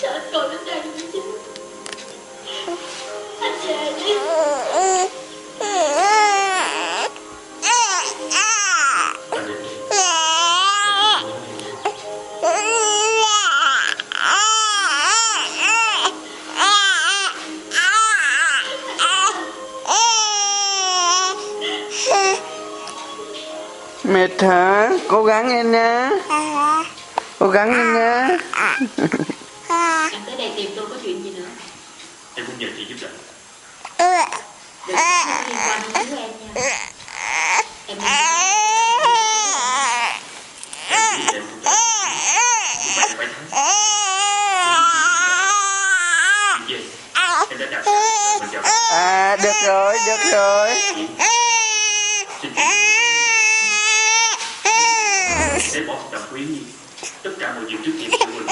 Sao anh còn đến đây nữa chứ? Anh về đi. Mệt hả? Cố gắng lên nha. Cố gắng lên nha. Em tới đây tìm tôi có chuyện gì nữa? Em muốn nhờ chị giúp đỡ. Đừng có liên quan đến chú em nha. Em Em nghĩ em cũng được. Nhưng mà em phải thắng. Chị về. Em đã đặt mình chào. À, được rồi, được rồi. Xin chị. Em bỏ tập quý tất cả mọi chuyện trước kia của mình.